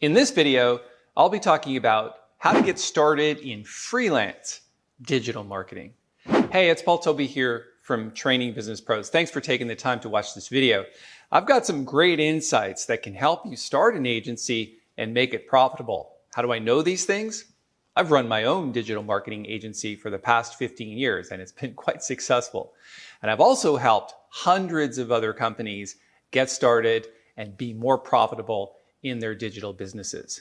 In this video, I'll be talking about how to get started in freelance digital marketing. Hey, it's Tobey here from Training Business Pros. Thanks for taking the time to watch this video. I've got some great insights that can help you start an agency and make it profitable. How do I know these things? I've run my own digital marketing agency for the past 15 years, and it's been quite successful. And I've also helped hundreds of other companies get started and be more profitable in their digital businesses.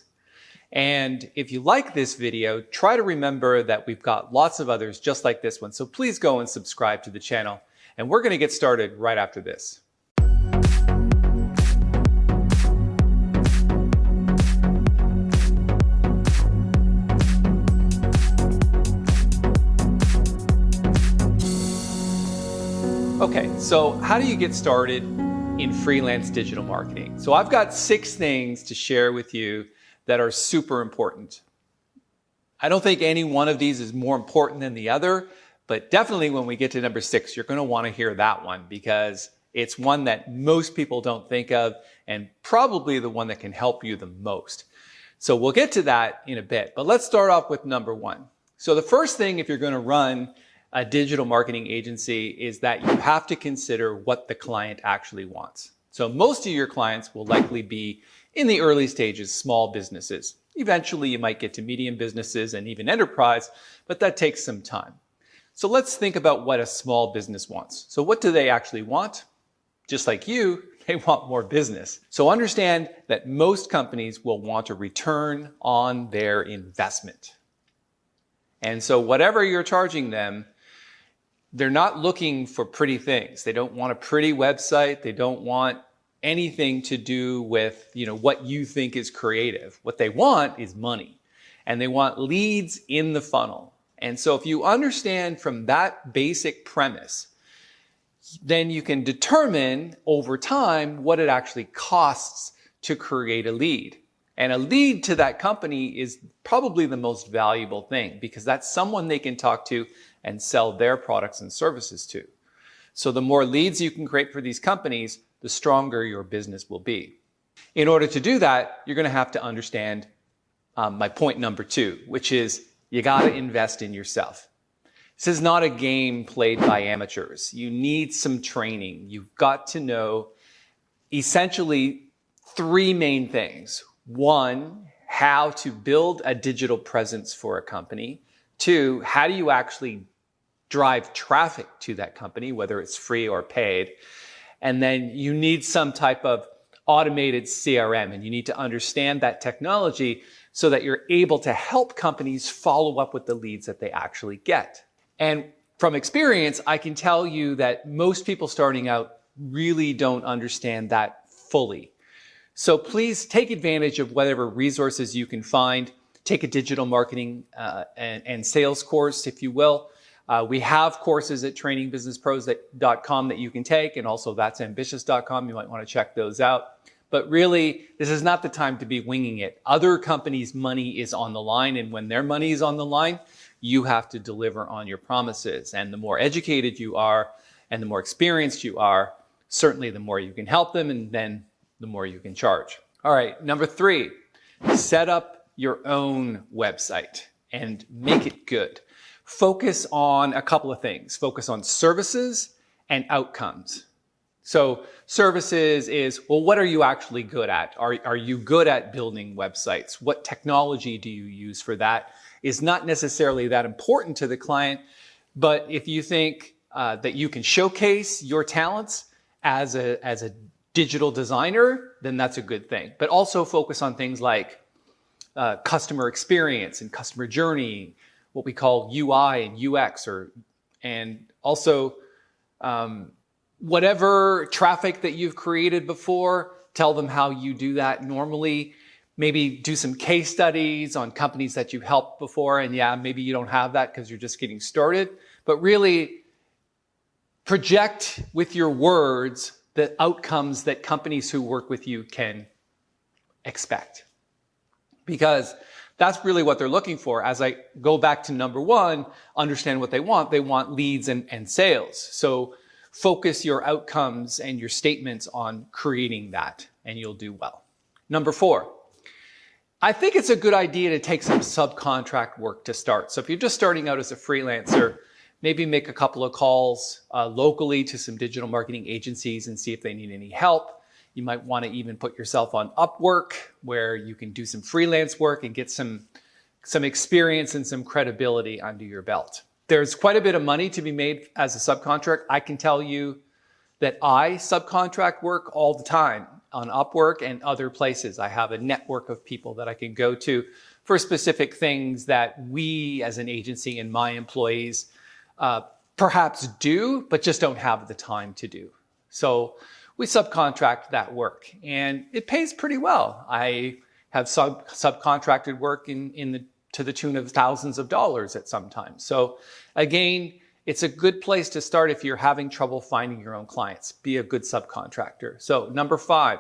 And if you like this video, try to remember that we've got lots of others just like this one. So please go and subscribe to the channel. And we're going to get started right after this. Okay, so how do you get started in freelance digital marketing? So I've got 6 things to share with you that are super important. I don't think any one of these is more important than the other, but definitely when we get to number 6, you're going to want to hear that one because it's one that most people don't think of and probably the one that can help you the most. So we'll get to that in a bit, but let's start off with number 1. So the first thing, if you're going to run a digital marketing agency, is that you have to consider what the client actually wants. So most of your clients will likely be in the early stages, small businesses. Eventually you might get to medium businesses and even enterprise, but that takes some time. So let's think about what a small business wants. So what do they actually want? Just like you, they want more business. So understand that most companies will want a return on their investment. And so whatever you're charging them, they're not looking for pretty things. They don't want a pretty website. They don't want anything to do with, what you think is creative. What they want is money, and they want leads in the funnel. And so if you understand from that basic premise, then you can determine over time what it actually costs to create a lead. And a lead to that company is probably the most valuable thing because that's someone they can talk to and sell their products and services to. So the more leads you can create for these companies, the stronger your business will be. In order to do that, you're going to have to understand my point number 2, which is you got to invest in yourself. This is not a game played by amateurs. You need some training. You've got to know essentially 3 main things. 1, how to build a digital presence for a company. 2, how do you actually drive traffic to that company, whether it's free or paid. And then you need some type of automated CRM, and you need to understand that technology so that you're able to help companies follow up with the leads that they actually get. And from experience, I can tell you that most people starting out really don't understand that fully. So please take advantage of whatever resources you can find. Take a digital marketing and sales course, if you will. We have courses at trainingbusinesspros.com that you can take, and also that'sambitious.com. You might want to check those out. But really, this is not the time to be winging it. Other companies' money is on the line, and when their money is on the line, you have to deliver on your promises. And the more educated you are and the more experienced you are, certainly the more you can help them, and then the more you can charge. All right, number 3, set up your own website and make it good. Focus on a couple of things. Focus on services and outcomes. So services is, well, what are you actually good at? Are you good at building websites? What technology do you use for that? Is not necessarily that important to the client, but if you think that you can showcase your talents as a digital designer, then that's a good thing. But also focus on things like customer experience and customer journey, what we call UI and UX, and also whatever traffic that you've created before, tell them how you do that normally. Maybe do some case studies on companies that you've helped before, and yeah, maybe you don't have that because you're just getting started, but really project with your words the outcomes that companies who work with you can expect. Because that's really what they're looking for. As I go back to number 1, understand what they want. They want leads and sales. So focus your outcomes and your statements on creating that, and you'll do well. Number 4, I think it's a good idea to take some subcontract work to start. So if you're just starting out as a freelancer, maybe make a couple of calls locally to some digital marketing agencies and see if they need any help. You might want to even put yourself on Upwork, where you can do some freelance work and get some experience and some credibility under your belt. There's quite a bit of money to be made as a subcontract. I can tell you that I subcontract work all the time on Upwork and other places. I have a network of people that I can go to for specific things that we as an agency and my employees perhaps do, but just don't have the time to do. So we subcontract that work, and it pays pretty well. I have subcontracted work to the tune of thousands of dollars at some time. So again, it's a good place to start if you're having trouble finding your own clients. Be a good subcontractor. So number 5,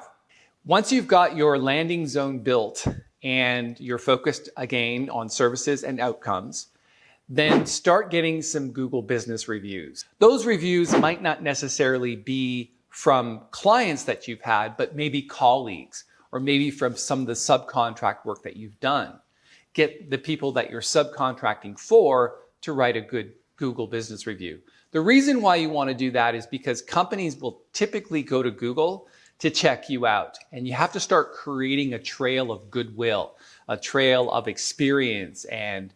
once you've got your landing zone built and you're focused again on services and outcomes, then start getting some Google business reviews. Those reviews might not necessarily be from clients that you've had, but maybe colleagues, or maybe from some of the subcontract work that you've done. Get the people that you're subcontracting for to write a good Google business review. The reason why you want to do that is because companies will typically go to Google to check you out, and you have to start creating a trail of goodwill, a trail of experience and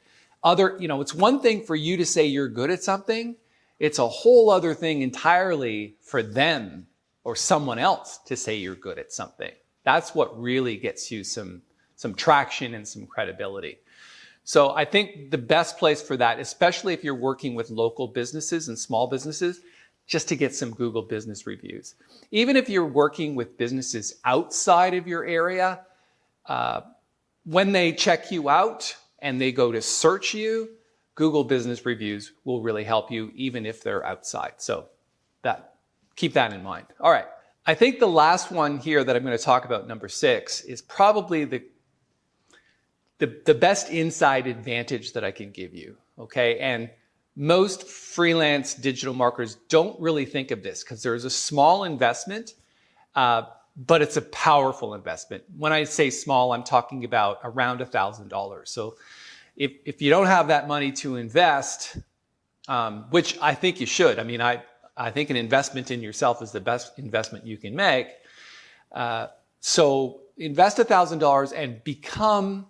it's one thing for you to say you're good at something. It's a whole other thing entirely for them or someone else to say you're good at something. That's what really gets you some traction and some credibility. So I think the best place for that, especially if you're working with local businesses and small businesses, just to get some Google business reviews. Even if you're working with businesses outside of your area, when they check you out and they go to search you, Google business reviews will really help you even if they're outside. So keep that in mind. All right. I think the last one here that I'm going to talk about, number 6, is probably the best inside advantage that I can give you. Okay. And most freelance digital marketers don't really think of this because there's a small investment, but it's a powerful investment. When I say small, I'm talking about around $1,000. So if you don't have that money to invest, which I think you should, I think an investment in yourself is the best investment you can make. So invest $1,000 and become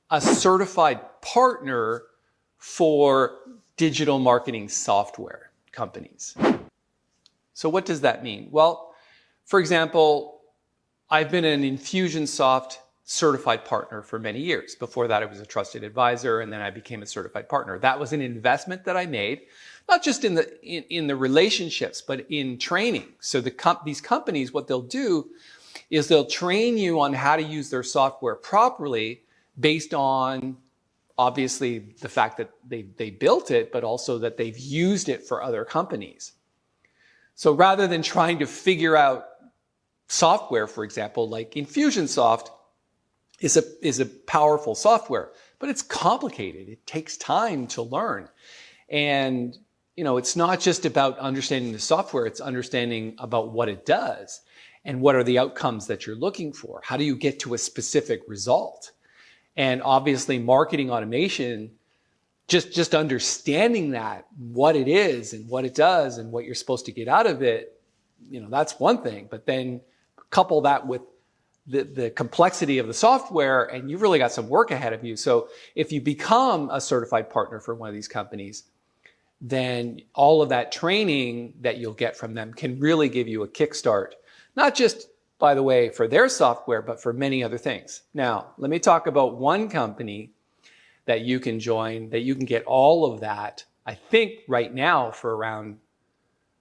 a certified partner for digital marketing software companies. So what does that mean? Well, for example, I've been an Infusionsoft certified partner for many years. Before that, I was a trusted advisor, and then I became a certified partner. That was an investment that I made, not just in the relationships, but in training. So these companies, what they'll do is they'll train you on how to use their software properly based on, obviously, the fact that they built it, but also that they've used it for other companies. So rather than trying to figure out software, for example, like Infusionsoft is a powerful software, but it's complicated. It takes time to learn. And, it's not just about understanding the software, it's understanding about what it does and what are the outcomes that you're looking for. How do you get to a specific result? And obviously marketing automation, just understanding that, what it is and what it does and what you're supposed to get out of it, that's one thing. But then couple that with the complexity of the software, and you've really got some work ahead of you. So if you become a certified partner for one of these companies, then all of that training that you'll get from them can really give you a kickstart, not just, by the way, for their software, but for many other things. Now, let me talk about one company that you can join, that you can get all of that, I think right now for around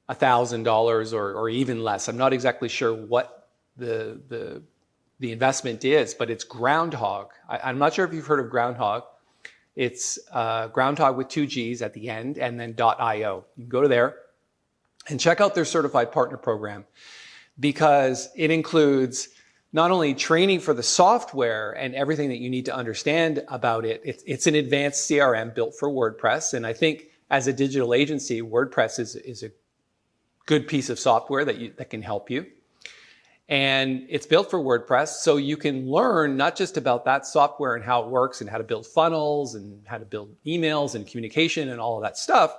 $1,000 or even less. I'm not exactly sure what the investment is, but it's Groundhogg. I'm not sure if you've heard of Groundhogg. It's Groundhogg with 2 G's at the end and then .io. You can go to there and check out their certified partner program, because it includes not only training for the software and everything that you need to understand about it. It's an advanced CRM built for WordPress. And I think as a digital agency, WordPress is a good piece of software that can help you. And it's built for WordPress, so you can learn not just about that software and how it works and how to build funnels and how to build emails and communication and all of that stuff.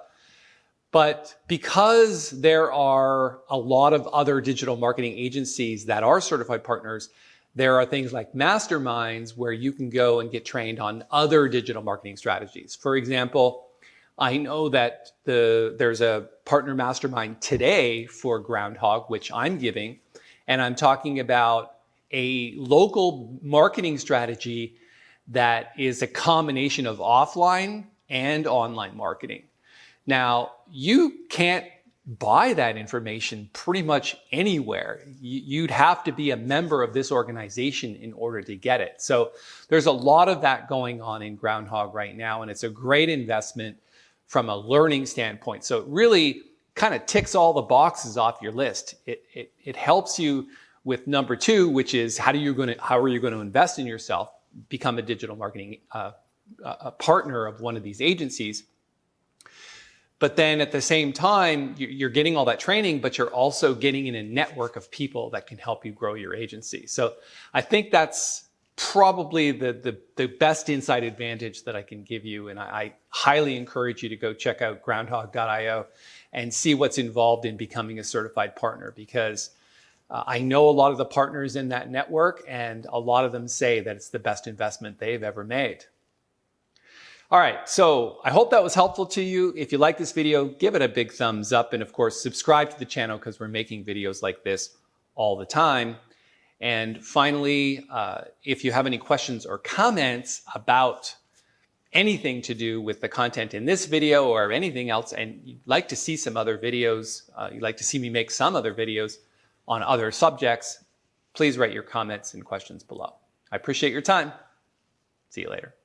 But because there are a lot of other digital marketing agencies that are certified partners, there are things like masterminds where you can go and get trained on other digital marketing strategies. For example, I know that there's a partner mastermind today for Groundhogg, which I'm giving, and I'm talking about a local marketing strategy that is a combination of offline and online marketing. Now, you can't buy that information pretty much anywhere. You'd have to be a member of this organization in order to get it. So there's a lot of that going on in Groundhogg right now, and it's a great investment from a learning standpoint. So it really kind of ticks all the boxes off your list. It helps you with number 2, which is how are you going to invest in yourself, become a digital marketing a partner of one of these agencies. But then at the same time, you're getting all that training, but you're also getting in a network of people that can help you grow your agency. So I think that's probably the best inside advantage that I can give you. And I highly encourage you to go check out groundhogg.io and see what's involved in becoming a certified partner, because I know a lot of the partners in that network, and a lot of them say that it's the best investment they've ever made. All right, so I hope that was helpful to you. If you like this video, give it a big thumbs up, and of course, subscribe to the channel because we're making videos like this all the time. And finally, if you have any questions or comments about anything to do with the content in this video or anything else, and you'd like to see some other videos, you'd like to see me make some other videos on other subjects, please write your comments and questions below. I appreciate your time. See you later.